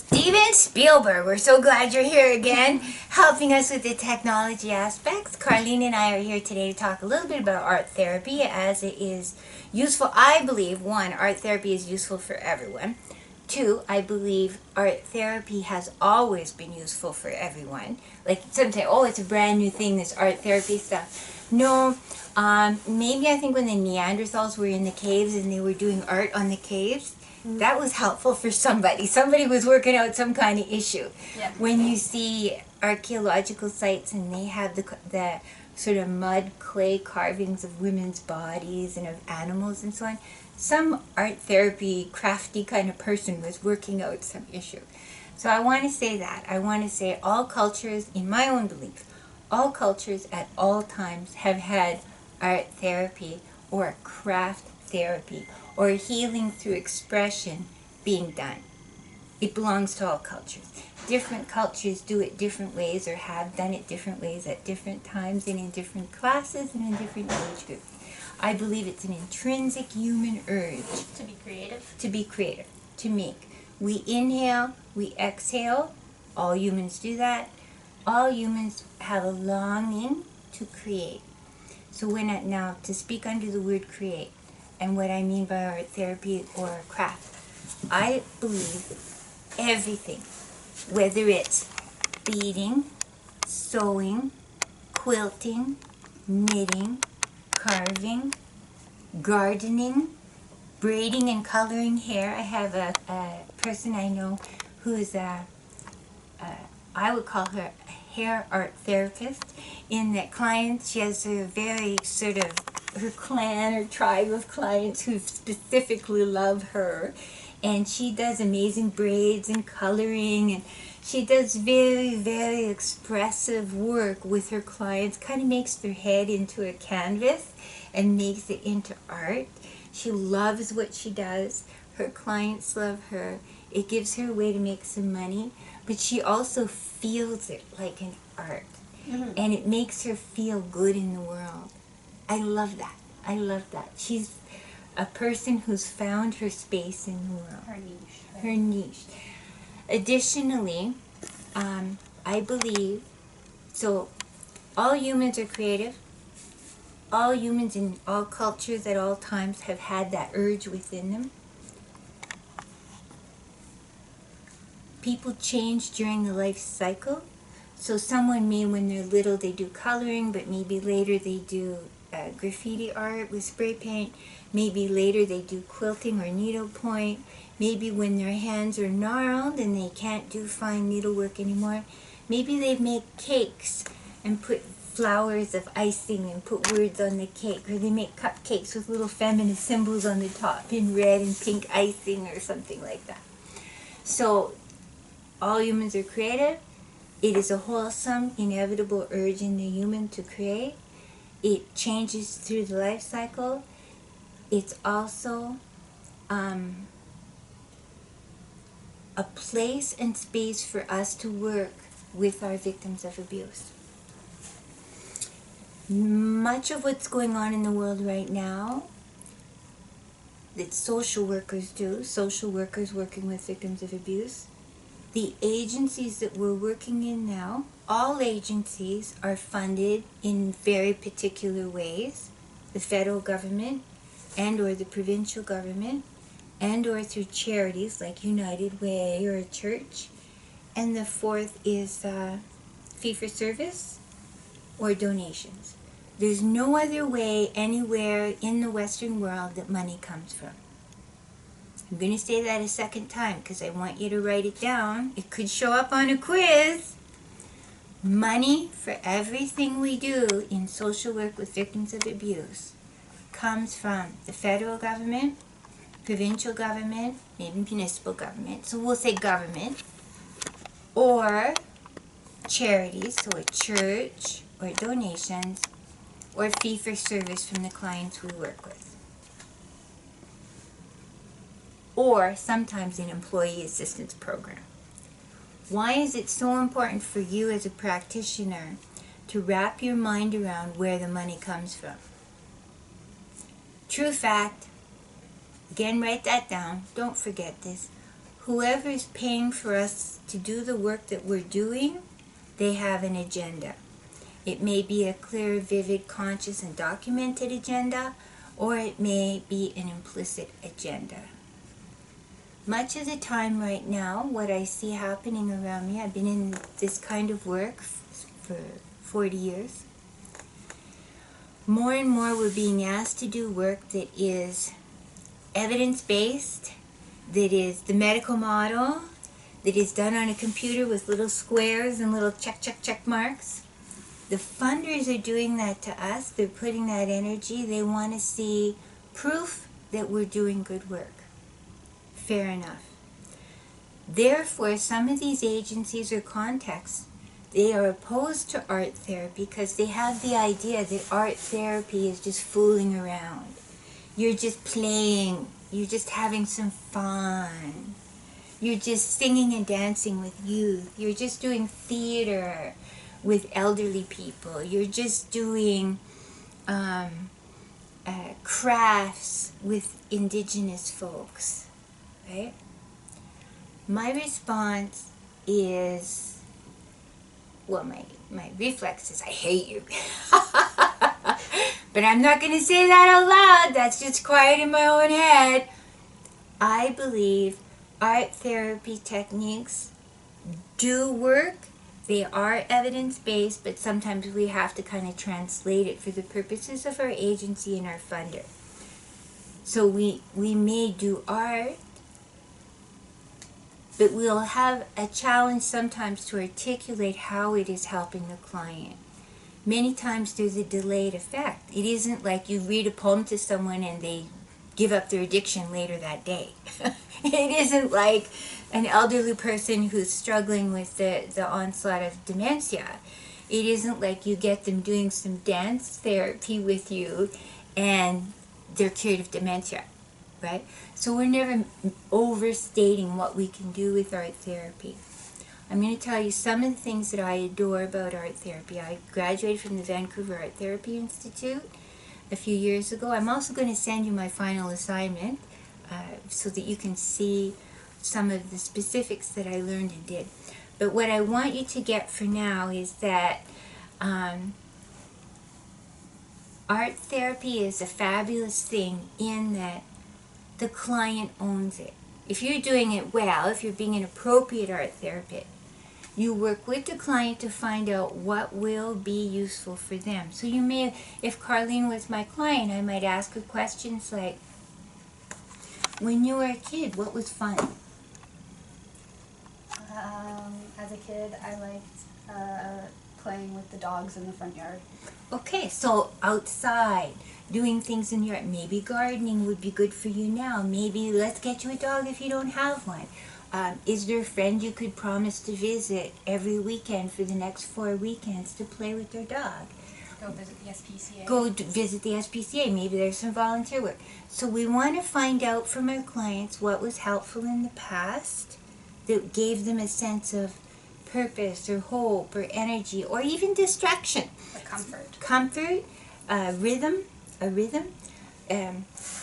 Steven Spielberg, we're so glad you're here again, helping us with the technology aspects. Carlene and I are here today to talk a little bit about art therapy, as it is useful. I believe, one, art therapy is useful for everyone. Two, I believe art therapy has always been useful for everyone. Like sometimes, oh, it's a brand new thing, this art therapy stuff. No, maybe I think when the Neanderthals were in the caves and they were doing art on the caves, that was helpful for somebody. Somebody was working out some kind of issue. Yeah. When you see archaeological sites and they have the sort of mud clay carvings of women's bodies and of animals and so on, some art therapy crafty kind of person was working out some issue. So I want to say that. I want to say all cultures, in my own belief, all cultures at all times have had art therapy or craft therapy or healing through expression being done. It belongs to all cultures. Different cultures do it different ways or have done it different ways at different times and in different classes and in different age groups. I believe it's an intrinsic human urge To be creative. to be creative, to make. We inhale, we exhale. All humans do that. All humans have a longing to create. So now to speak under the word create and what I mean by art therapy or craft, I believe everything, whether it's beading, sewing, quilting, knitting, carving, gardening, braiding and coloring hair. I have a person I know who is I would call her a hair art therapist, in that clients, she has a very sort of, her clan or tribe of clients who specifically love her, and she does amazing braids and coloring, and she does very, very expressive work with her clients, kind of makes their head into a canvas and makes it into art. She loves what she does. Her clients love her. It gives her a way to make some money, but she also feels it like an art. Mm-hmm. And it makes her feel good in the world. I love that. I love that. She's a person who's found her space in the world. Her niche. Right? Her niche. Additionally, I believe, so all humans are creative. All humans in all cultures at all times have had that urge within them. People change during the life cycle. So someone may, when they're little, they do coloring, but maybe later they do graffiti art with spray paint. Maybe later they do quilting or needlepoint. Maybe when their hands are gnarled and they can't do fine needlework anymore, maybe they make cakes and put flowers of icing and put words on the cake, or they make cupcakes with little feminine symbols on the top in red and pink icing or something like that. So all humans are creative. It is a wholesome, inevitable urge in the human to create. It changes through the life cycle. It's also a place and space for us to work with our victims of abuse. Much of what's going on in the world right now that social workers do, social workers working with victims of abuse, the agencies that we're working in now, all agencies are funded in very particular ways. The federal government and or the provincial government and or through charities like United Way or a church. And the fourth is fee-for-service or donations. There's no other way anywhere in the Western world that money comes from. I'm going to say that a second time because I want you to write it down. It could show up on a quiz. Money for everything we do in social work with victims of abuse comes from the federal government, provincial government, maybe municipal government, so we'll say government, or charities, so a church, or donations, or fee-for-service from the clients we work with. Or sometimes an employee assistance program. Why is it so important for you as a practitioner to wrap your mind around where the money comes from? True fact, again, write that down, don't forget this. whoever is paying for us to do the work that we're doing, they have an agenda. It may be a clear, vivid, conscious, and documented agenda, or it may be an implicit agenda. Much of the time right now, what I see happening around me, I've been in this kind of work for 40 years. More and more we're being asked to do work that is evidence-based, that is the medical model, that is done on a computer with little squares and little check marks. The funders are doing that to us. They're putting that energy. They want to see proof that we're doing good work. Fair enough. Therefore, some of these agencies or contexts, they are opposed to art therapy because they have the idea that art therapy is just fooling around. You're just playing. You're just having some fun. You're just singing and dancing with youth. You're just doing theater with elderly people. You're just doing crafts with indigenous folks, right? My response is, well, my reflex is, I hate you. But I'm not going to say that out loud. That's just quiet in my own head. I believe art therapy techniques do work. They are evidence-based, but sometimes we have to kind of translate it for the purposes of our agency and our funder. So we may do art, but we'll have a challenge sometimes to articulate how it is helping the client. Many times there's a delayed effect. It isn't like you read a poem to someone and they give up their addiction later that day. It isn't like an elderly person who's struggling with the onslaught of dementia. It isn't like you get them doing some dance therapy with you and they're cured of dementia, right? So we're never overstating what we can do with art therapy. I'm going to tell you some of the things that I adore about art therapy. I graduated from the Vancouver Art Therapy Institute a few years ago. I'm also going to send you my final assignment so that you can see some of the specifics that I learned and did. But what I want you to get for now is that art therapy is a fabulous thing in that the client owns it. If you're doing it well, if you're being an appropriate art therapist, you work with the client to find out what will be useful for them. So you may, if Carlene was my client, I might ask her questions like, when you were a kid, what was fun? As a kid, I liked playing with the dogs in the front yard. Okay, so outside, doing things in your, maybe gardening would be good for you now. Maybe let's get you a dog if you don't have one. Is there a friend you could promise to visit every weekend for the next 4 weekends to play with their dog? Go visit the SPCA. Go visit the SPCA. Maybe there's some volunteer work. So we want to find out from our clients what was helpful in the past that gave them a sense of purpose or hope or energy or even distraction. Or comfort. Comfort, a rhythm.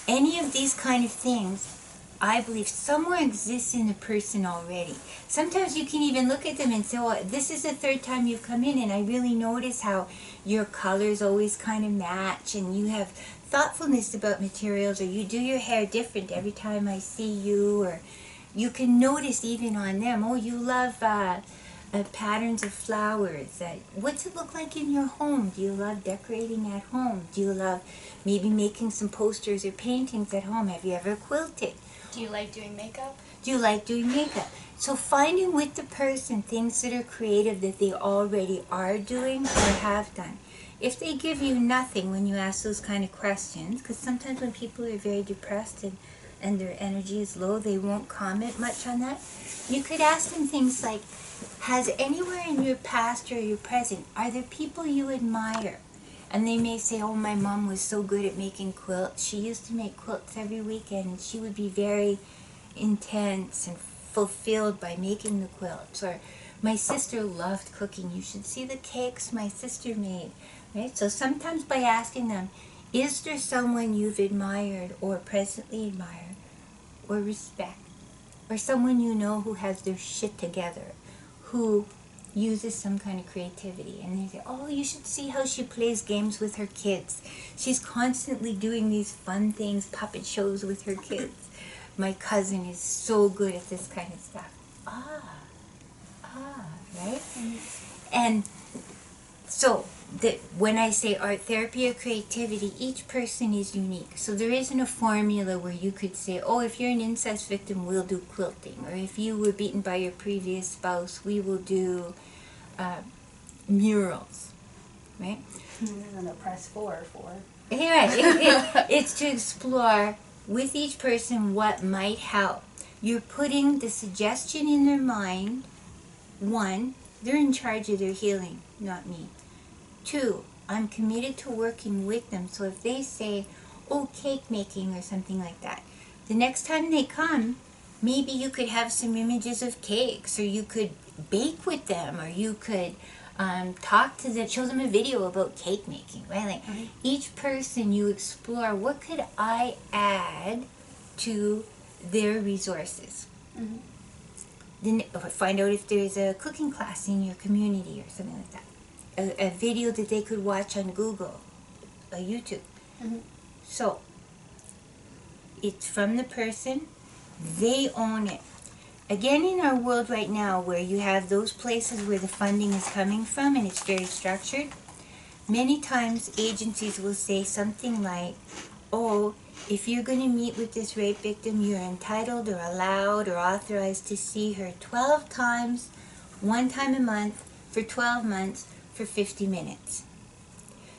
Any of these kind of things, I believe somewhere exists in the person already. Sometimes you can even look at them and say, oh, this is the third time you've come in and I really notice how your colors always kind of match and you have thoughtfulness about materials, or you do your hair different every time I see you, or you can notice even on them, oh, you love patterns of flowers. What's it look like in your home? Do you love decorating at home? Do you love maybe making some posters or paintings at home? Have you ever quilted? Do you like doing makeup? Do you like doing makeup? So finding with the person things that are creative that they already are doing or have done. If they give you nothing when you ask those kind of questions, because sometimes when people are very depressed and their energy is low, they won't comment much on that. You could ask them things like, has anywhere in your past or your present, are there people you admire? And they may say, oh, my mom was so good at making quilts. She used to make quilts every weekend. She would be very intense and fulfilled by making the quilts. Or my sister loved cooking. You should see the cakes my sister made. Right? So sometimes by asking them, is there someone you've admired or presently admire or respect or someone you know who has their shit together, who uses some kind of creativity, and they say, oh, you should see how she plays games with her kids. She's constantly doing these fun things, puppet shows with her kids. My cousin is so good at this kind of stuff. Right? And so when I say art therapy or creativity, each person is unique. So there isn't a formula where you could say, oh, if you're an incest victim, we'll do quilting. Or if you were beaten by your previous spouse, we will do murals. Right? And a press for. Right. It's to explore with each person what might help. You're putting the suggestion in their mind. One, they're in charge of their healing, not me. Two, I'm committed to working with them. So if they say, oh, cake making or something like that, the next time they come, maybe you could have some images of cakes, or you could bake with them, or you could talk to them, show them a video about cake making, right? Like each person you explore, what could I add to their resources? Then find out if there's a cooking class in your community or something like that. A video that they could watch on Google, YouTube. So, it's from the person, they own it. Again, in our world right now, where you have those places where the funding is coming from and it's very structured, many times agencies will say something like, oh, if you're going to meet with this rape victim, you're entitled or allowed or authorized to see her 12 times, one time a month, for 12 months, for 50 minutes.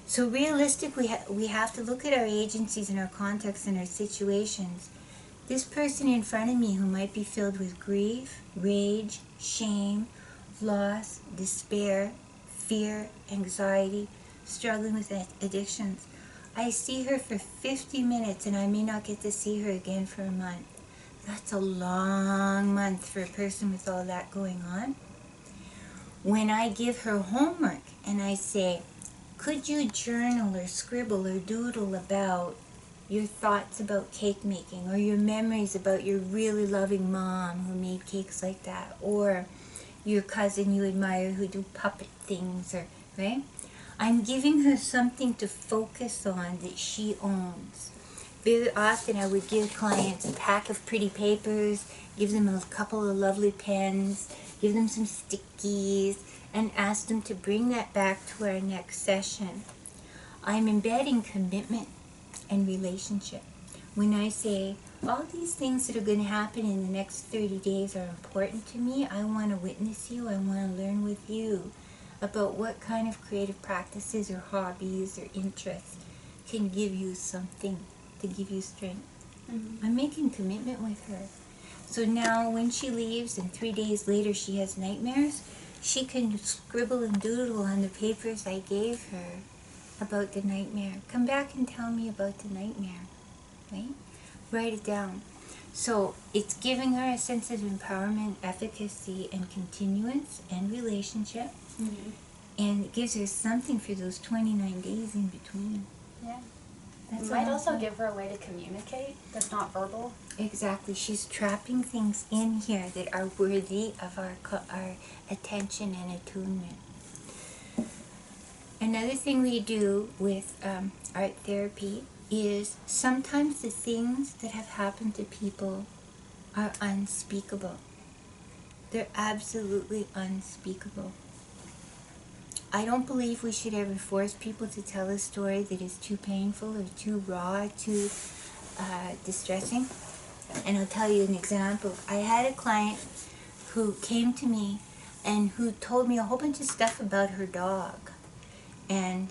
So realistic, we have to look at our agencies and our contexts and our situations. This person in front of me who might be filled with grief, rage, shame, loss, despair, fear, anxiety, struggling with addictions. I see her for 50 minutes and I may not get to see her again for a month. That's a long month for a person with all that going on. When I give her homework and I say, could you journal or scribble or doodle about your thoughts about cake making, or your memories about your really loving mom who made cakes like that, or your cousin you admire who do puppet things, or right? I'm giving her something to focus on that she owns. Very often I would give clients a pack of pretty papers, give them a couple of lovely pens, give them some stickies, and ask them to bring that back to our next session. I'm embedding commitment and relationship. When I say, all these things that are going to happen in the next 30 days are important to me, I want to witness you, I want to learn with you about what kind of creative practices or hobbies or interests can give you something to give you strength. I'm making commitment with her. So now when she leaves and 3 days later she has nightmares, she can scribble and doodle on the papers I gave her about the nightmare. Come back and tell me about the nightmare, right? Write it down. So it's giving her a sense of empowerment, efficacy, and continuance and relationship. And it gives her something for those 29 days in between. Yeah. That's It might also give her a way to communicate that's not verbal. Exactly. She's trapping things in here that are worthy of our attention and attunement. Another thing we do with art therapy is sometimes the things that have happened to people are unspeakable. They're absolutely unspeakable. I don't believe we should ever force people to tell a story that is too painful or too raw, too distressing. And I'll tell you an example. I had a client who came to me and who told me a whole bunch of stuff about her dog. And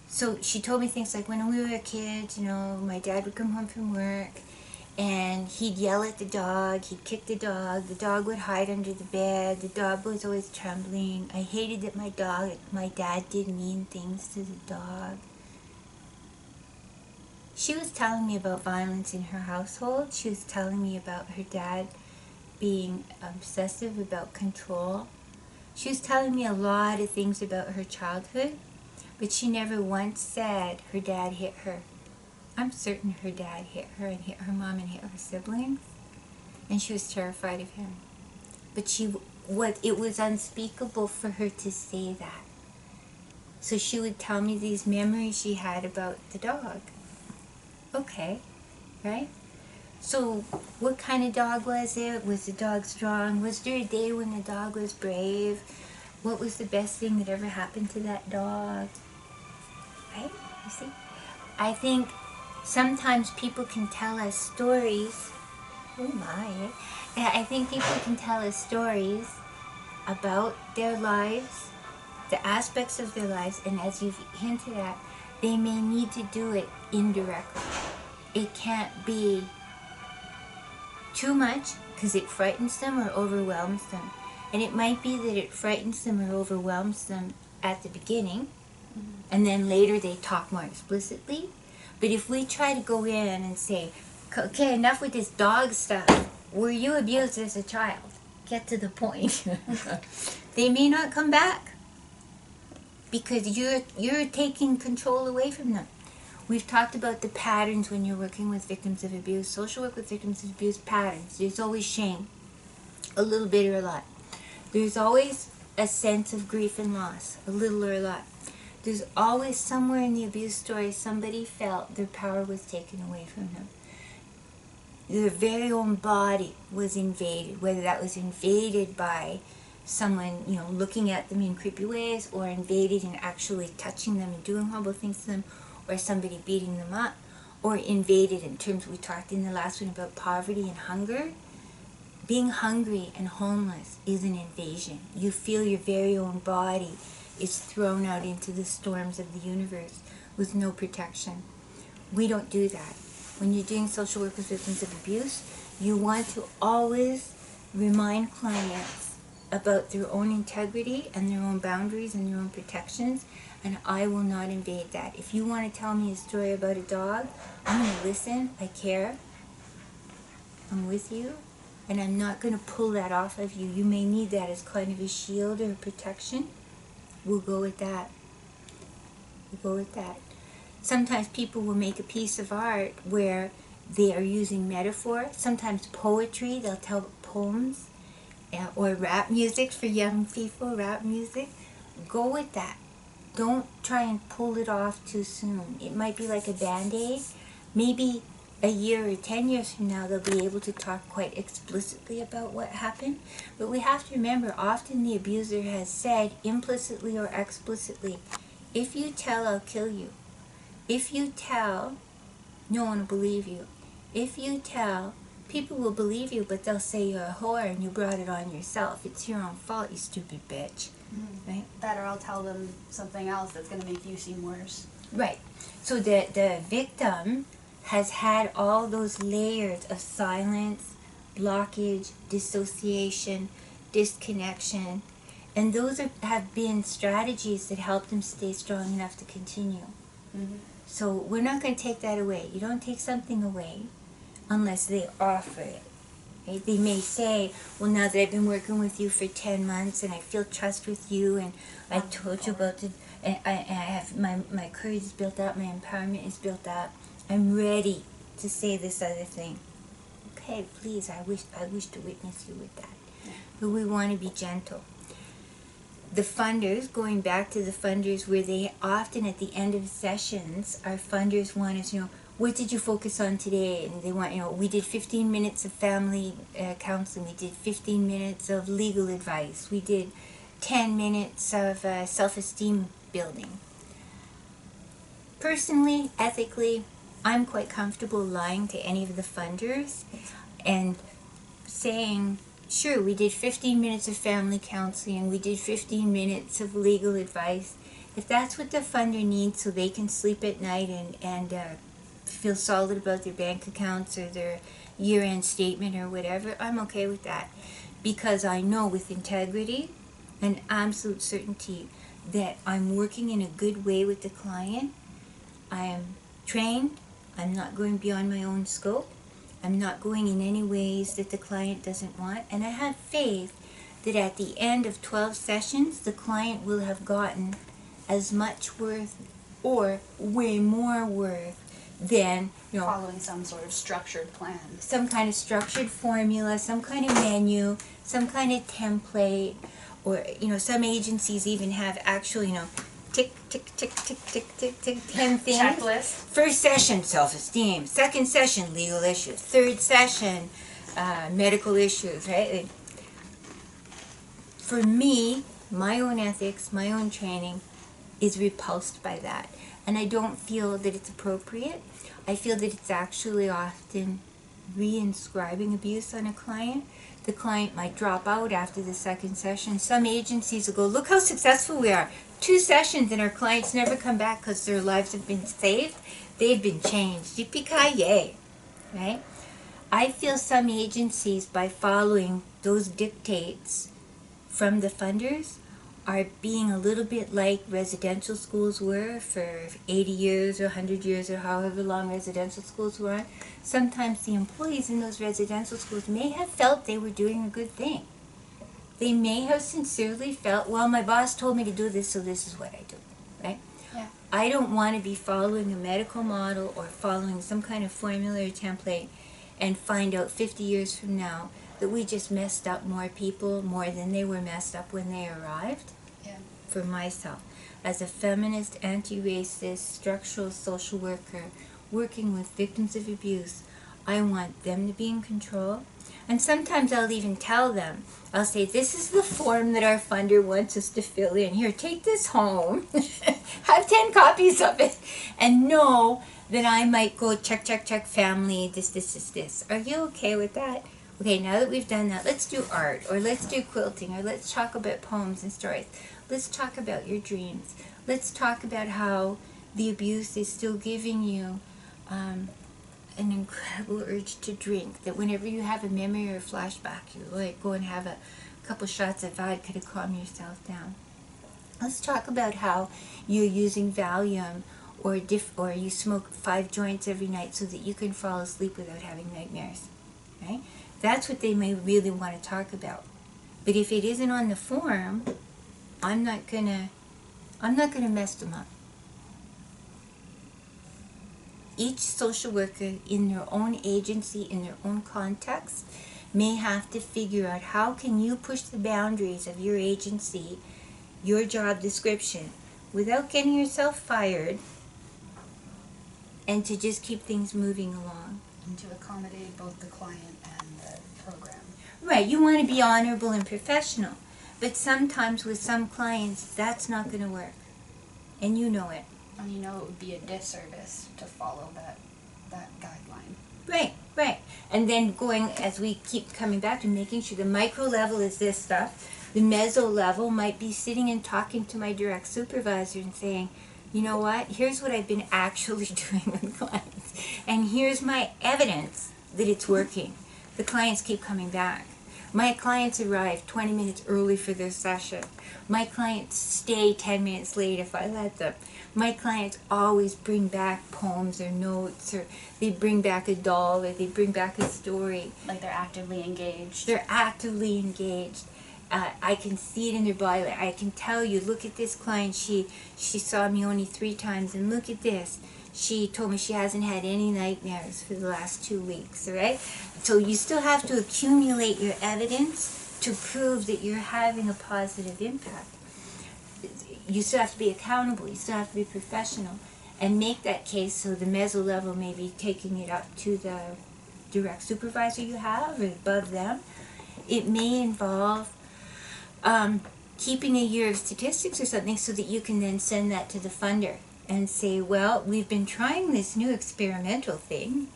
so she told me things like, when we were kids, you know, my dad would come home from work and he'd yell at the dog, he'd kick the dog would hide under the bed, the dog was always trembling. I hated that my dad did mean things to the dog. She was telling me about violence in her household. She was telling me about her dad being obsessive about control. She was telling me a lot of things about her childhood, but she never once said her dad hit her. I'm certain her dad hit her and hit her mom and hit her siblings. and she was terrified of him. But it was unspeakable for her to say that. So she would tell me these memories she had about the dog. Okay, right? So what kind of dog was it? Was the dog strong? Was there a day when the dog was brave? What was the best thing that ever happened to that dog? Right? You see? I think sometimes people can tell us stories. Oh my. I think people can tell us stories about their lives, the aspects of their lives, and as you've hinted at, they may need to do it indirectly. It can't be too much because it frightens them or overwhelms them. And it might be that it frightens them or overwhelms them at the beginning, and then later they talk more explicitly. But if we try to go in and say, okay, enough with this dog stuff. Were you abused as a child? Get to the point. They may not come back because you're taking control away from them. We've talked about the patterns when you're working with victims of abuse. Social work with victims of abuse patterns. There's always shame, a little bit or a lot. There's always a sense of grief and loss, a little or a lot. There's always somewhere in the abuse story somebody felt their power was taken away from them. Their very own body was invaded, whether that was invaded by someone, looking at them in creepy ways, or invaded in actually touching them and doing horrible things to them, or somebody beating them up, or invaded in terms we talked in the last one about poverty and hunger. Being hungry and homeless is an invasion. You feel your very own body is thrown out into the storms of the universe with no protection. We don't do that. When you're doing social work with victims of abuse, you want to always remind clients about their own integrity and their own boundaries and their own protections, and I will not invade that. If you want to tell me a story about a dog, I'm going to listen. I care. I'm with you. And I'm not going to pull that off of you. You may need that as kind of a shield or a protection. We'll go with that. We'll go with that. Sometimes people will make a piece of art where they are using metaphor. Sometimes poetry, they'll tell poems. Or rap music for young people, rap music. Go with that. Don't try and pull it off too soon. It might be like a Band-Aid. Maybe a year or 10 years from now, they'll be able to talk quite explicitly about what happened. But we have to remember, often the abuser has said, implicitly or explicitly, if you tell, I'll kill you. If you tell, no one will believe you. If you tell, people will believe you, but they'll say you're a whore and you brought it on yourself. It's your own fault, you stupid bitch. Right? That, or I'll tell them something else that's going to make you seem worse. Right. So the victim has had all those layers of silence, blockage, dissociation, disconnection, and those have been strategies that help them stay strong enough to continue. Mm-hmm. So we're not going to take that away. You don't take something away unless they offer it. Right? They may say, well, now that I've been working with you for 10 months and I feel trust with you and I told you about it, and I have my courage is built up, my empowerment is built up, I'm ready to say this other thing. Okay, please, I wish to witness you with that. Yeah. But we want to be gentle. The funders, going back to the funders where they often at the end of sessions, our funders want us, what did you focus on today? And they want, we did 15 minutes of family counseling, we did 15 minutes of legal advice, we did 10 minutes of self-esteem building. Personally, ethically, I'm quite comfortable lying to any of the funders and saying, sure, we did 15 minutes of family counseling, we did 15 minutes of legal advice. If that's what the funder needs so they can sleep at night and feel solid about their bank accounts or their year-end statement or whatever, I'm okay with that. Because I know with integrity and absolute certainty that I'm working in a good way with the client. I am trained. I'm not going beyond my own scope. I'm not going in any ways that the client doesn't want. And I have faith that at the end of 12 sessions, the client will have gotten as much worth or way more worth then, Following some sort of structured plan. some kind of structured formula, some kind of menu, some kind of template, or, some agencies even have actual, tick, tick, tick, tick, tick, tick, tick, 10 things. Checklist. First session, self-esteem. Second session, legal issues. Third session, medical issues, right? For me, my own ethics, my own training is repulsed by that. And I don't feel that it's appropriate. I feel that it's actually often reinscribing abuse on a client. The client might drop out after the second session. Some agencies will go, look how successful we are. 2 sessions and our clients never come back because their lives have been saved. They've been changed. Yippee-ki-yay, right? I feel some agencies, by following those dictates from the funders, are being a little bit like residential schools were for 80 years or 100 years or however long residential schools were. Sometimes the employees in those residential schools may have felt they were doing a good thing. They may have sincerely felt, well, my boss told me to do this, so this is what I do, right? Yeah. I don't want to be following a medical model or following some kind of formula or template and find out 50 years from now that we just messed up more people more than they were messed up when they arrived. Yeah. For myself, as a feminist, anti-racist, structural social worker, working with victims of abuse, I want them to be in control. And sometimes I'll even tell them, I'll say, this is the form that our funder wants us to fill in. Here, take this home, have 10 copies of it, and know that I might go check, check, check, family, this. Are you okay with that? Okay, now that we've done that, let's do art, or let's do quilting, or let's talk about poems and stories. Let's talk about your dreams. Let's talk about how the abuse is still giving you an incredible urge to drink, that whenever you have a memory or a flashback, you like go and have a couple shots of vodka to calm yourself down. Let's talk about how you're using Valium or you smoke 5 joints every night so that you can fall asleep without having nightmares, right? That's what they may really want to talk about. But if it isn't on the form, I'm not gonna mess them up. Each social worker in their own agency, in their own context, may have to figure out how can you push the boundaries of your agency, your job description, without getting yourself fired, and to just keep things moving along. And to accommodate both the client and the program. Right, you want to be honorable and professional, but sometimes with some clients, that's not going to work, and you know it. And it would be a disservice to follow that guideline. Right. And then going, as we keep coming back to making sure the micro level is this stuff, the meso level might be sitting and talking to my direct supervisor and saying, you know what, here's what I've been actually doing with clients, and here's my evidence that it's working. The clients keep coming back. My clients arrive 20 minutes early for their session. My clients stay 10 minutes late if I let them. My clients always bring back poems or notes, or they bring back a doll, or they bring back a story. Like they're actively engaged. They're actively engaged. I can see it in their body. I can tell you, look at this client. She saw me only 3 times, and look at this. She told me she hasn't had any nightmares for the last 2 weeks, all right? So you still have to accumulate your evidence to prove that you're having a positive impact. You still have to be accountable. You still have to be professional and make that case so the meso level may be taking it up to the direct supervisor you have or above them. It may involve keeping a year of statistics or something so that you can then send that to the funder and say, well, we've been trying this new experimental thing,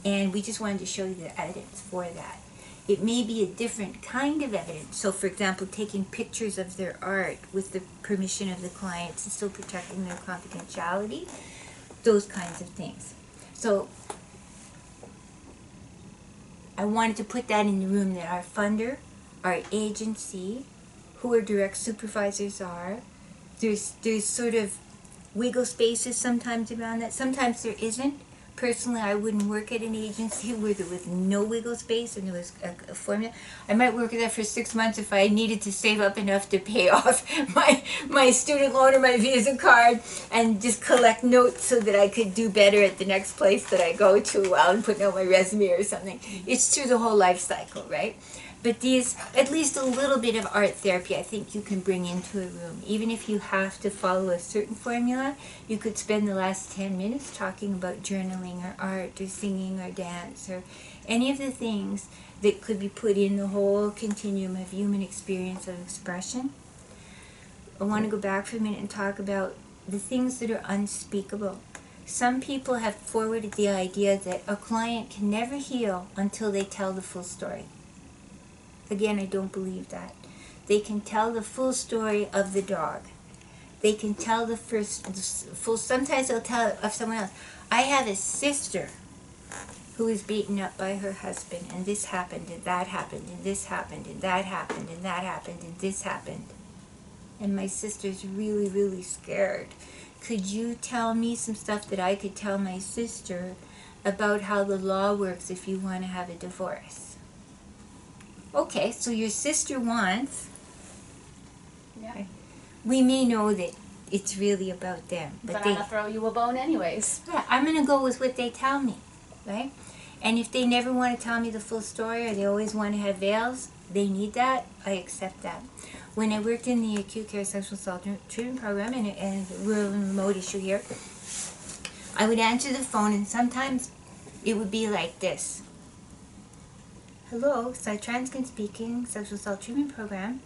and we just wanted to show you the evidence for that. It may be a different kind of evidence. So, for example, taking pictures of their art with the permission of the clients and still protecting their confidentiality, those kinds of things. So, I wanted to put that in the room, that our funder, our agency, who our direct supervisors are, there's sort of wiggle spaces sometimes around that. Sometimes there isn't, personally, I wouldn't work at an agency where there was no wiggle space and there was a formula. I might work there for 6 months if I needed to save up enough to pay off my student loan or my Visa card and just collect notes so that I could do better at the next place that I go to while I'm putting out my resume or something. It's through the whole life cycle, right? But these, at least a little bit of art therapy, I think you can bring into a room. Even if you have to follow a certain formula, you could spend the last 10 minutes talking about journaling or art or singing or dance or any of the things that could be put in the whole continuum of human experience of expression. I want to go back for a minute and talk about the things that are unspeakable. Some people have forwarded the idea that a client can never heal until they tell the full story. Again, I don't believe that. They can tell the full story of the dog. They can tell the full, sometimes they'll tell of someone else. I have a sister who was beaten up by her husband, and this happened, and that happened, and this happened, and that happened, and that happened, and this happened. And my sister's really, really scared. Could you tell me some stuff that I could tell my sister about how the law works if you want to have a divorce? Okay, so your sister wants. Yeah. We may know that it's really about them, but I'm gonna throw you a bone anyways. Yeah, I'm gonna go with what they tell me, right? And if they never want to tell me the full story, or they always want to have veils, they need that. I accept that. When I worked in the acute care sexual assault treatment program and rural and remote issue here, I would answer the phone, and sometimes it would be like this. Hello, Transken speaking, sexual assault treatment program.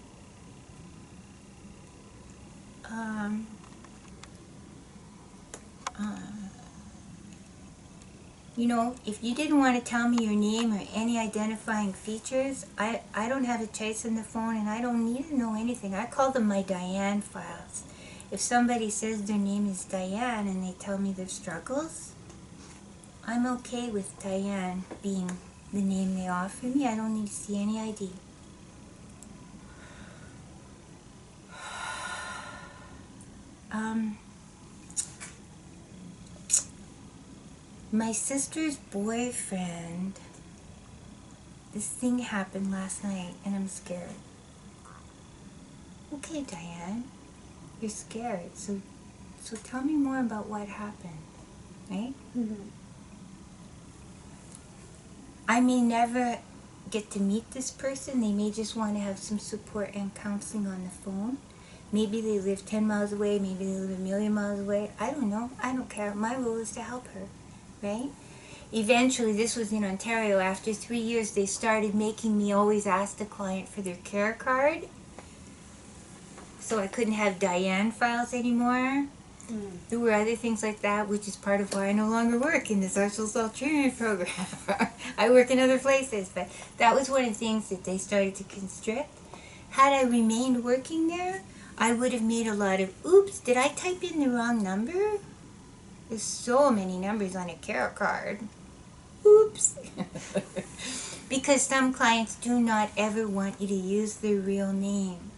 You know, if you didn't want to tell me your name or any identifying features, I don't have a choice on the phone, and I don't need to know anything. I call them my Diane files. If somebody says their name is Diane and they tell me their struggles, I'm okay with Diane being the name they offer me. I don't need to see any ID. My sister's boyfriend, this thing happened last night and I'm scared. Okay, Diane, you're scared, so tell me more about what happened, right? Mm-hmm. I may never get to meet this person. They may just want to have some support and counseling on the phone. Maybe they live 10 miles away, maybe they live a million miles away. I don't know. I don't care. My role is to help her, right? Eventually, this was in Ontario, after 3 years, they started making me always ask the client for their care card. So I couldn't have Diane files anymore. There were other things like that, which is part of why I no longer work in the sexual assault treatment program. I work in other places, but that was one of the things that they started to constrict. Had I remained working there, I would have made a lot of, oops, did I type in the wrong number? There's so many numbers on a care card. Oops. Because some clients do not ever want you to use their real name.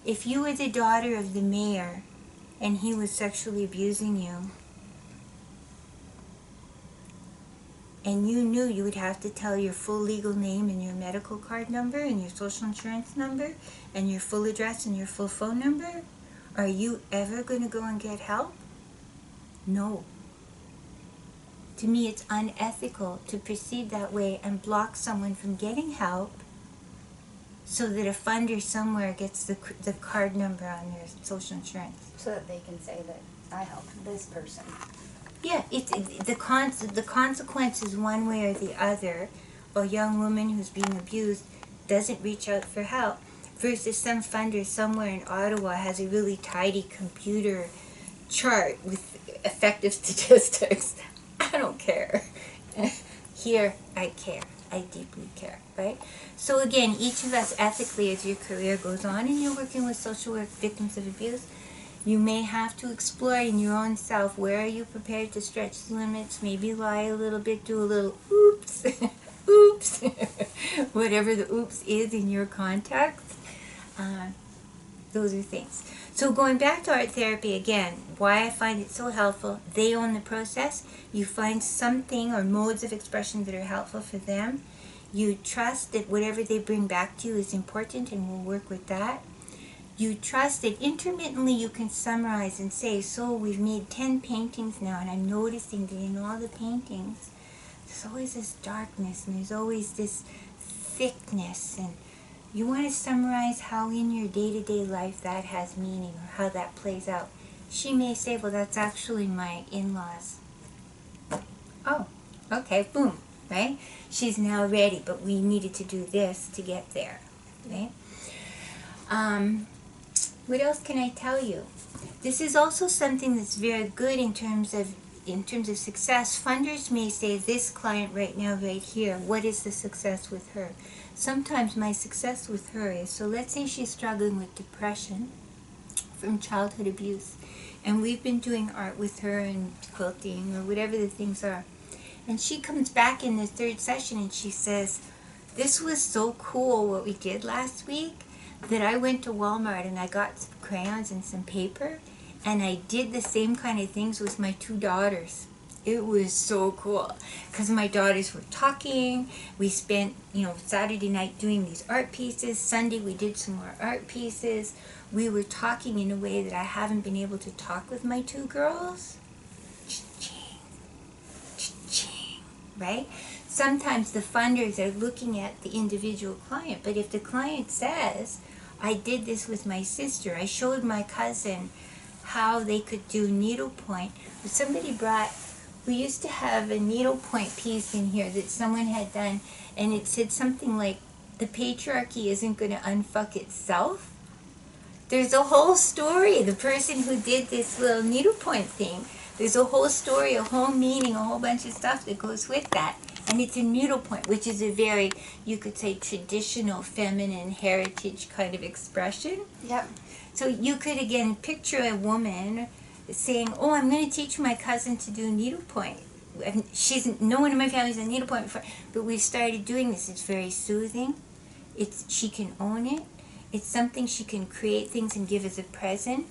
If you were the daughter of the mayor and he was sexually abusing you, and you knew you would have to tell your full legal name and your medical card number and your social insurance number and your full address and your full phone number, are you ever going to go and get help? No. To me, it's unethical to proceed that way and block someone from getting help so that a funder somewhere gets the card number on their social insurance. So that they can say that I helped this person. Yeah, the consequence is one way or the other. A young woman who's being abused doesn't reach out for help versus some funder somewhere in Ottawa has a really tidy computer chart with effective statistics. I don't care. Here, I care. I deeply care, right? So again, each of us ethically, as your career goes on and you're working with social work victims of abuse, you may have to explore in your own self, where are you prepared to stretch the limits, maybe lie a little bit, do a little oops, oops, whatever the oops is in your context. Those are things. So going back to art therapy again, why I find it so helpful, they own the process. You find something or modes of expression that are helpful for them. You trust that whatever they bring back to you is important and we'll work with that. You trust that intermittently you can summarize and say, so we've made 10 paintings now, and I'm noticing that in all the paintings, there's always this darkness and there's always this thickness, and you want to summarize how in your day-to-day life that has meaning or how that plays out. She may say, well, that's actually my in-laws. Oh, okay, boom, right? She's now ready, but we needed to do this to get there, right? What else can I tell you? This is also something that's very good in terms of success. Funders may say, this client right now, right here, what is the success with her? Sometimes my success with her is, so let's say she's struggling with depression from childhood abuse, and we've been doing art with her and quilting or whatever the things are. And she comes back in the third session and she says, this was so cool what we did last week, that I went to Walmart and I got some crayons and some paper, and I did the same kind of things with my 2 daughters. It was so cool because my daughters were talking. We spent, Saturday night doing these art pieces. Sunday we did some more art pieces. We were talking in a way that I haven't been able to talk with my 2 girls. Cha-ching, cha-ching, right? Sometimes the funders are looking at the individual client, but if the client says, I did this with my sister, I showed my cousin how they could do needlepoint. Somebody brought, we used to have a needlepoint piece in here that someone had done, and it said something like, the patriarchy isn't going to unfuck itself. There's a whole story. The person who did this little needlepoint thing, there's a whole story, a whole meaning, a whole bunch of stuff that goes with that. And it's a needlepoint, which is a very, you could say, traditional feminine heritage kind of expression. Yep. So you could, again, picture a woman saying, oh, I'm going to teach my cousin to do needlepoint. No one in my family's done needlepoint before, but we've started doing this. It's very soothing. She can own it. It's something she can create things and give as a present.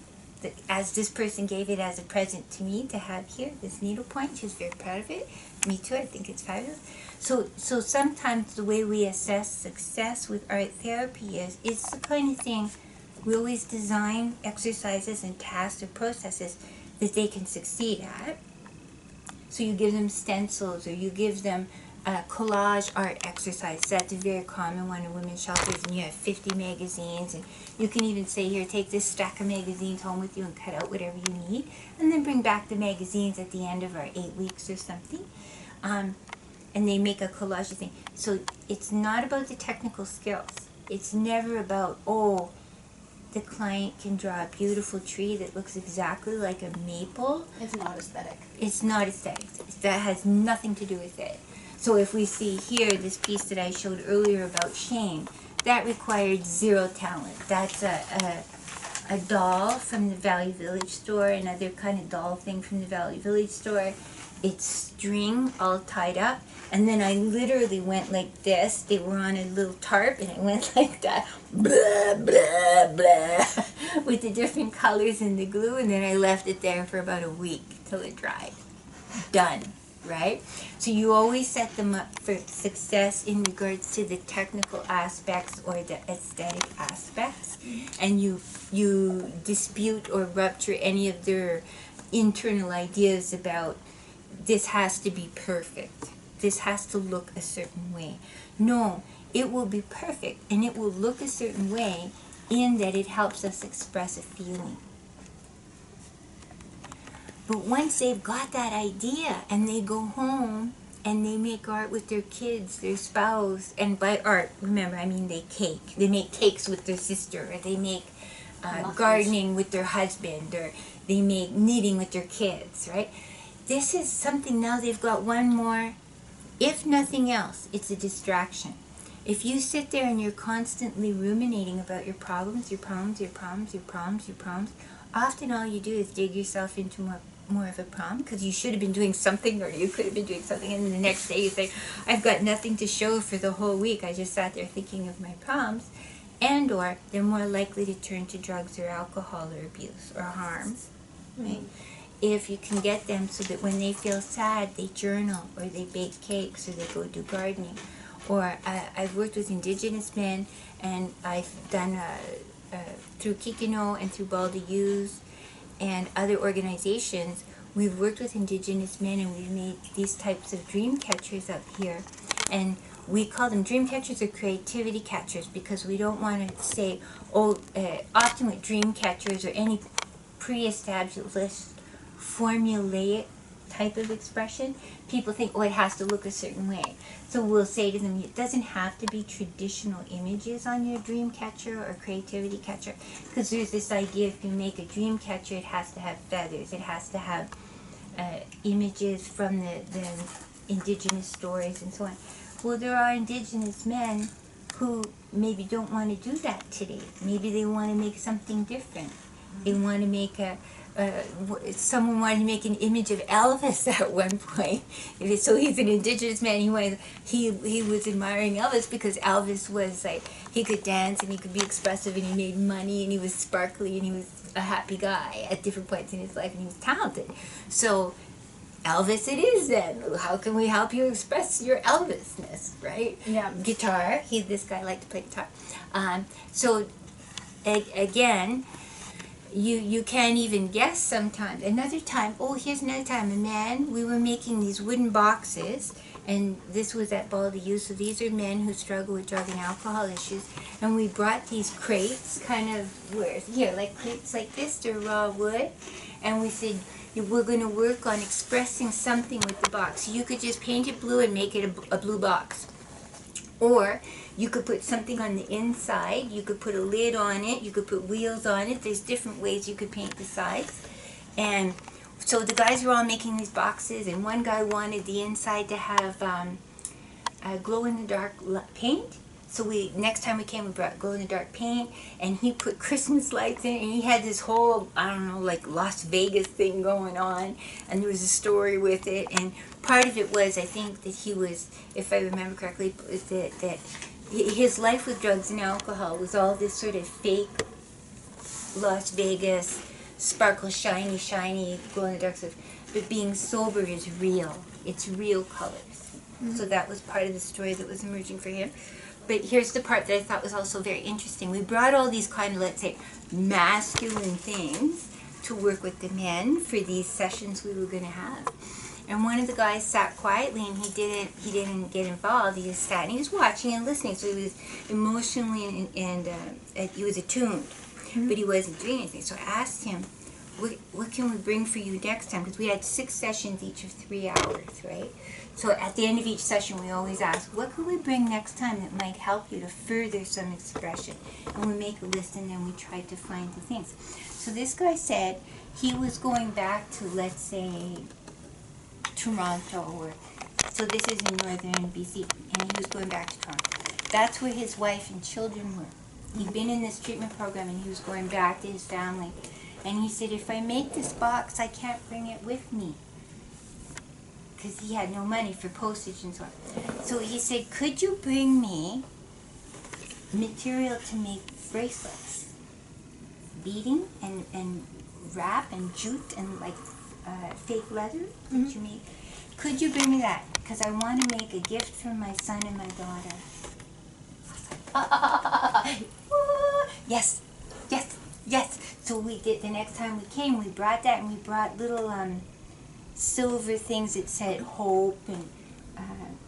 As this person gave it as a present to me to have here, this needlepoint. She was very proud of it. Me too, I think it's fabulous. So sometimes the way we assess success with art therapy is, it's the kind of thing we always design exercises and tasks or processes that they can succeed at. So you give them stencils or you give them collage art exercise. That's a very common one in women's shelters, and you have 50 magazines, and you can even say, here, take this stack of magazines home with you and cut out whatever you need, and then bring back the magazines at the end of our 8 weeks or something. And they make a collage thing. So it's not about the technical skills. It's never about, oh, the client can draw a beautiful tree that looks exactly like a maple. It's not aesthetic. It's not aesthetic. That has nothing to do with it. So if we see here this piece that I showed earlier about shame, that required 0 talent. That's a doll from the Valley Village store, another kind of doll thing from the Valley Village store. It's string all tied up, and then I literally went like this. They were on a little tarp, and I went like that, blah, blah, blah, with the different colors and the glue, and then I left it there for about a week till it dried. Done. Right? So you always set them up for success in regards to the technical aspects or the aesthetic aspects, and you dispute or rupture any of their internal ideas about, this has to be perfect, this has to look a certain way. No, it will be perfect, and it will look a certain way in that it helps us express a feeling. But once they've got that idea and they go home and they make art with their kids, their spouse, and by art, remember, I mean they make cakes with their sister, or they make gardening with their husband, or they make knitting with their kids, right? This is something, now they've got one more, if nothing else, it's a distraction. If you sit there and you're constantly ruminating about your problems, often all you do is dig yourself into more of a problem, because you should have been doing something, or you could have been doing something, and then the next day you say, I've got nothing to show for the whole week, I just sat there thinking of my problems. and or they're more likely to turn to drugs or alcohol or abuse or harm, right? If you can get them so that when they feel sad, they journal or they bake cakes or they go do gardening. Or I've worked with Indigenous men, and I've done through Kikino and through Baldy Youth and other organizations, we've worked with Indigenous men and we've made these types of dream catchers up here. And we call them dream catchers or creativity catchers because we don't want to say, oh, often with dream catchers or any pre-established formulaic type of expression, people think, oh, it has to look a certain way. So we'll say to them, it doesn't have to be traditional images on your dream catcher or creativity catcher, because there's this idea if you make a dream catcher, it has to have feathers, it has to have images from the indigenous stories and so on. Well, there are indigenous men who maybe don't want to do that today. Maybe they want to make something different. They want to make someone wanted to make an image of Elvis at one point. So he's an indigenous man. He was admiring Elvis because Elvis was like, he could dance and he could be expressive and he made money and he was sparkly and he was a happy guy at different points in his life and he was talented. So Elvis it is then. How can we help you express your Elvisness, right? Yeah. Guitar. This guy liked to play guitar. So again, you can't even guess sometimes. Another time, here's another time, a man, we were making these wooden boxes, and this was at Baldy Youth, so these are men who struggle with drug and alcohol issues, and we brought these crates, kind of, like crates like this, they're raw wood, and we said, we're going to work on expressing something with the box. You could just paint it blue and make it a blue box. Or you could put something on the inside, you could put a lid on it, you could put wheels on it. There's different ways you could paint the sides. And so the guys were all making these boxes, and one guy wanted the inside to have glow-in-the-dark paint. So next time we came, we brought glow-in-the-dark paint, and he put Christmas lights in it, and he had this whole, I don't know, like Las Vegas thing going on, and there was a story with it, and part of it was, I think, that he was, if I remember correctly, that his life with drugs and alcohol was all this sort of fake Las Vegas, sparkle, shiny, glow-in-the-dark stuff, but being sober is real. It's real colors. So that was part of the story that was emerging for him. But here's the part that I thought was also very interesting. We brought all these kind of, let's say, masculine things to work with the men for these sessions we were going to have. And one of the guys sat quietly and he didn't get involved. He just sat and he was watching and listening. So he was emotionally and he was attuned, but he wasn't doing anything. So I asked him, what can we bring for you next time? Because we had 6 sessions each of 3 hours, right? So at the end of each session, we always ask, what could we bring next time that might help you to further some expression? And we make a list and then we try to find the things. So this guy said he was going back to, let's say, Toronto, so this is in northern BC, and he was going back to Toronto. That's where his wife and children were. He'd been in this treatment program and he was going back to his family. And he said, if I make this box, I can't bring it with me. Because he had no money for postage and so on. So he said, could you bring me material to make bracelets? Beading and wrap and jute and like fake leather that you make. Could you bring me that? Because I want to make a gift for my son and my daughter. I was like, yes. So we did, the next time we came, we brought that, and we brought little silver things that said hope and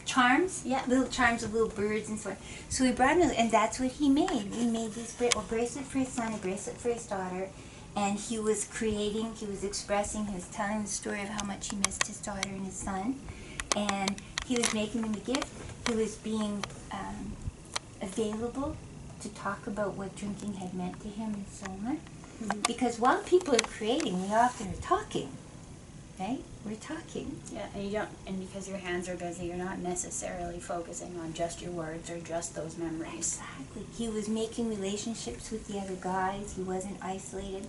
charms. Yeah, little charms of little birds and so on. So we brought them, and that's what he made. We made this a bracelet for his son, a bracelet for his daughter, and he was creating, he was expressing, he was telling the story of how much he missed his daughter and his son, and he was making them a gift. He was being available to talk about what drinking had meant to him and so on. Because while people are creating, we often are talking, right? We're talking. Yeah, and because your hands are busy, you're not necessarily focusing on just your words or just those memories. Exactly. He was making relationships with the other guys. He wasn't isolated.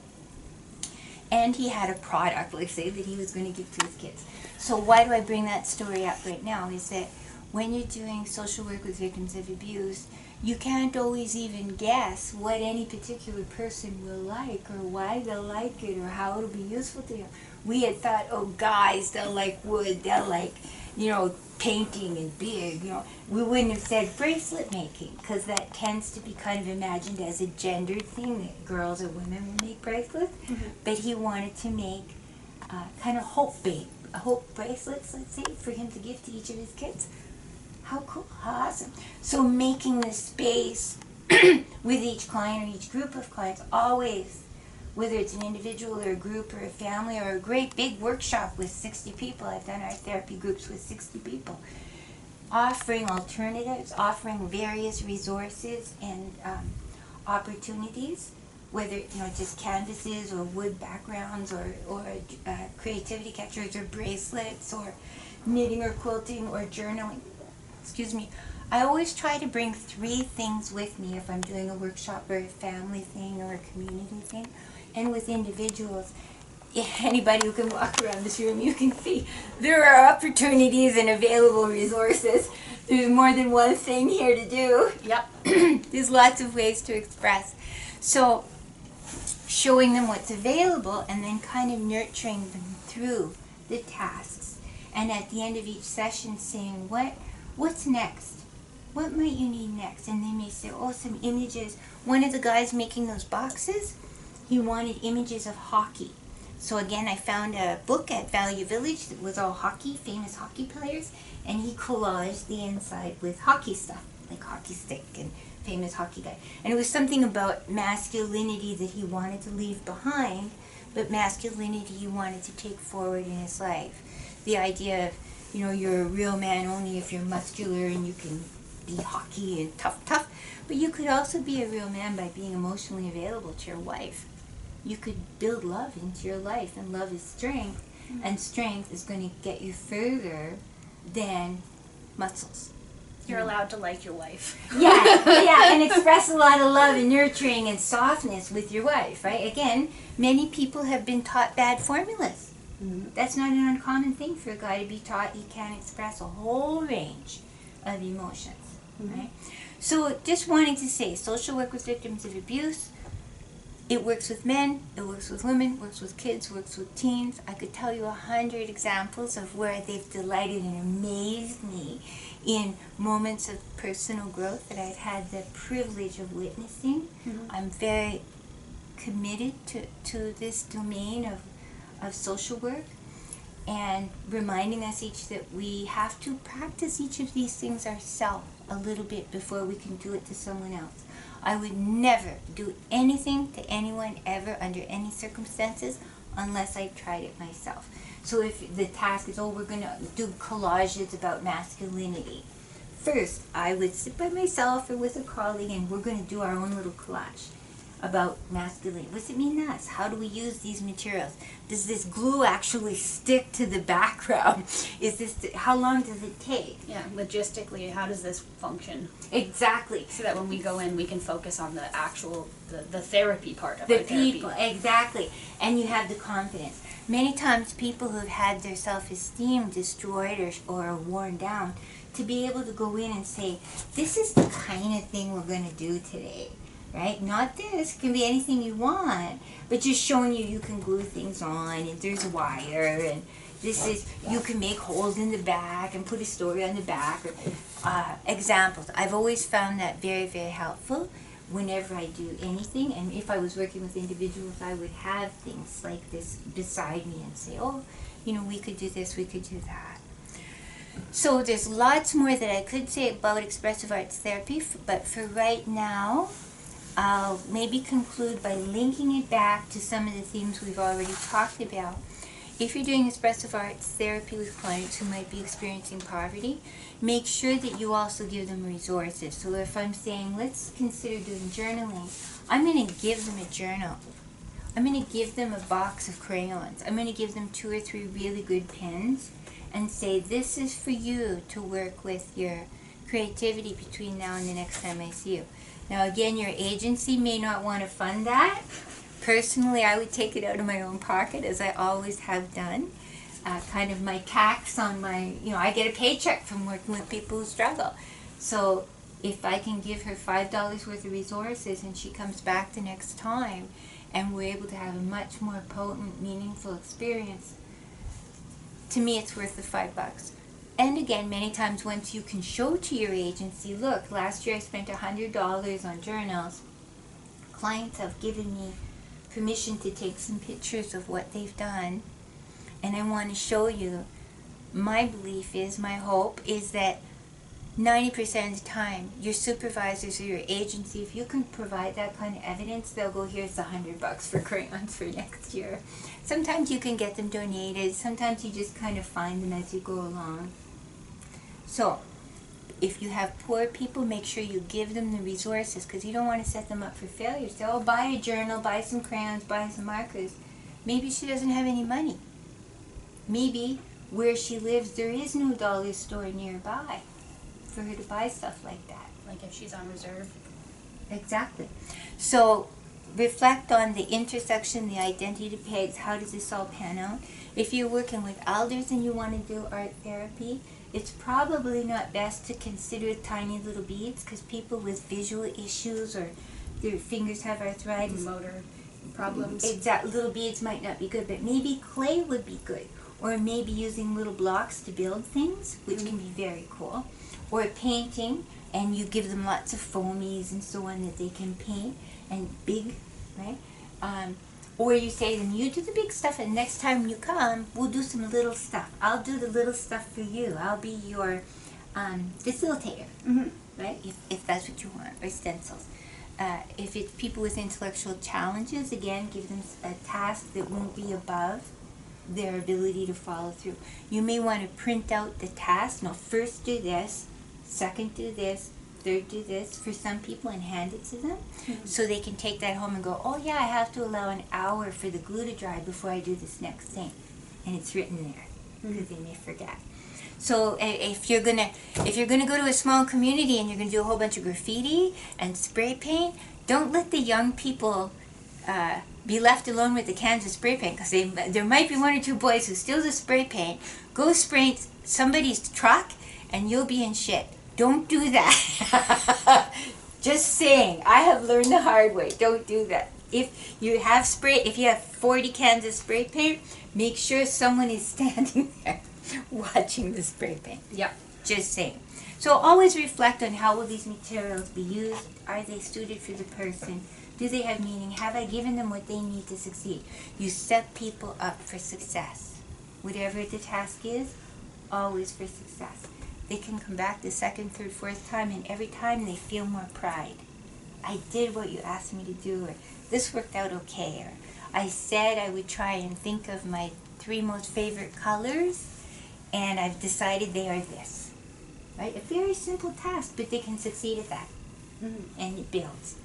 And he had a product, let's say, that he was going to give to his kids. So why do I bring that story up right now is that when you're doing social work with victims of abuse, you can't always even guess what any particular person will like or why they'll like it or how it'll be useful to them. We had thought, oh, guys, they'll like wood, they'll like, painting and big, We wouldn't have said bracelet making because that tends to be kind of imagined as a gendered thing that girls or women will make bracelets. But he wanted to make kind of hope bracelets, let's say, for him to give to each of his kids. How cool, how awesome. So making the space with each client or each group of clients, always, whether it's an individual or a group or a family or a great big workshop with 60 people. I've done art therapy groups with 60 people. Offering alternatives, offering various resources and opportunities, whether just canvases or wood backgrounds or creativity catchers or bracelets or knitting or quilting or journaling. Excuse me. I always try to bring 3 things with me if I'm doing a workshop or a family thing or a community thing. And with individuals, anybody who can walk around this room, you can see there are opportunities and available resources. There's more than one thing here to do. Yep. There's lots of ways to express. So showing them what's available and then kind of nurturing them through the tasks. And at the end of each session saying, what's next? What might you need next? And they may say, oh, some images. One of the guys making those boxes, he wanted images of hockey. So again, I found a book at Value Village that was all hockey, famous hockey players, and he collaged the inside with hockey stuff, like hockey stick and famous hockey guy. And it was something about masculinity that he wanted to leave behind, but masculinity he wanted to take forward in his life. The idea of, you're a real man only if you're muscular and you can be hockey and tough, but you could also be a real man by being emotionally available to your wife. You could build love into your life, and love is strength, and strength is going to get you further than muscles. You're allowed to like your wife. Yeah, and express a lot of love and nurturing and softness with your wife, right? Again, many people have been taught bad formulas. That's not an uncommon thing for a guy to be taught he can't express a whole range of emotions, right? So just wanting to say, social work with victims of abuse, it works with men, it works with women, works with kids, works with teens. I could tell you 100 examples of where they've delighted and amazed me in moments of personal growth that I've had the privilege of witnessing. I'm very committed to this domain of social work, and reminding us each that we have to practice each of these things ourselves a little bit before we can do it to someone else. I would never do anything to anyone ever under any circumstances unless I tried it myself. So if the task is, we're going to do collages about masculinity, first I would sit by myself or with a colleague and we're going to do our own little collage about masculinity. What's it mean to us? How do we use these materials? Does this glue actually stick to the background? How long does it take? Yeah, logistically, how does this function? Exactly. So that when we go in, we can focus on the actual, the therapy part of the our therapy. people, exactly. And you have the confidence. Many times people who have had their self-esteem destroyed or worn down, to be able to go in and say, this is the kind of thing we're going to do today. Right? Not this. It can be anything you want, but just showing you can glue things on, and there's wire, and you can make holes in the back and put a story on the back. Or, examples. I've always found that very, very helpful whenever I do anything, and if I was working with individuals, I would have things like this beside me and say, we could do this, we could do that. So there's lots more that I could say about expressive arts therapy, but for right now, I'll maybe conclude by linking it back to some of the themes we've already talked about. If you're doing expressive arts therapy with clients who might be experiencing poverty, make sure that you also give them resources. So if I'm saying, let's consider doing journaling, I'm going to give them a journal. I'm going to give them a box of crayons. I'm going to give them 2 or 3 really good pens and say, this is for you to work with your creativity between now and the next time I see you. Now again, your agency may not want to fund that. Personally, I would take it out of my own pocket, as I always have done. Kind of my tax on my, I get a paycheck from working with people who struggle. So if I can give her $5 worth of resources and she comes back the next time and we're able to have a much more potent, meaningful experience, to me it's worth the $5. And again, many times once you can show to your agency, look, last year I spent $100 on journals. Clients have given me permission to take some pictures of what they've done, and I want to show you. My belief is, my hope is that 90% of the time, your supervisors or your agency, if you can provide that kind of evidence, they'll go, here's $100 for crayons for next year. Sometimes you can get them donated. Sometimes you just kind of find them as you go along. So, if you have poor people, make sure you give them the resources, because you don't want to set them up for failure. Say, oh, buy a journal, buy some crayons, buy some markers. Maybe she doesn't have any money. Maybe where she lives, there is no dollar store nearby for her to buy stuff like that. Like if she's on reserve. Exactly. So reflect on the intersection, the identity pegs. How does this all pan out? If you're working with elders and you want to do art therapy, it's probably not best to consider tiny little beads, because people with visual issues or their fingers have arthritis, Motor problems. exact little beads might not be good, but maybe clay would be good, or maybe using little blocks to build things, which can be very cool, or painting, and you give them lots of foamies and so on that they can paint, and big, right? Or you say to them, you do the big stuff, and next time you come, we'll do some little stuff. I'll do the little stuff for you. I'll be your facilitator, right? If that's what you want, or stencils. If it's people with intellectual challenges, again, give them a task that won't be above their ability to follow through. You may want to print out the task. No, first do this, second do this, third do this for some people, and hand it to them, so they can take that home and go, oh yeah, I have to allow an hour for the glue to dry before I do this next thing, and it's written there, because they may forget. So if you're gonna go to a small community and you're gonna do a whole bunch of graffiti and spray paint, don't let the young people be left alone with the cans of spray paint, because there might be one or two boys who steal the spray paint, go spray somebody's truck, and you'll be in shit. Don't do that. Just saying. I have learned the hard way. Don't do that. If you have 40 cans of spray paint, make sure someone is standing there watching the spray paint. Yep. Just saying. So always reflect on, how will these materials be used? Are they suited for the person? Do they have meaning? Have I given them what they need to succeed? You set people up for success. Whatever the task is, always for success. They can come back the second, third, fourth time, and every time they feel more pride. I did what you asked me to do, or this worked out okay, or I said I would try and think of my 3 most favorite colors, and I've decided they are this. Right? A very simple task, but they can succeed at that. And it builds.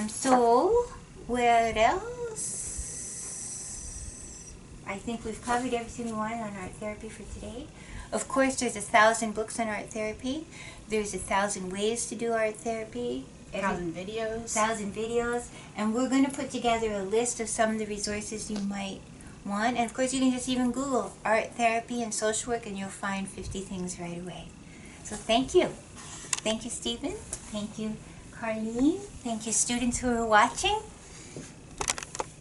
So, what else? I think we've covered everything we wanted on art therapy for today. Of course, there's 1,000 books on art therapy. There's 1,000 ways to do art therapy. 1,000 videos. 1,000 videos. And we're going to put together a list of some of the resources you might want. And of course, you can just even Google art therapy and social work, and you'll find 50 things right away. So thank you. Thank you, Stephen. Thank you, Carlene. Thank you, students who are watching.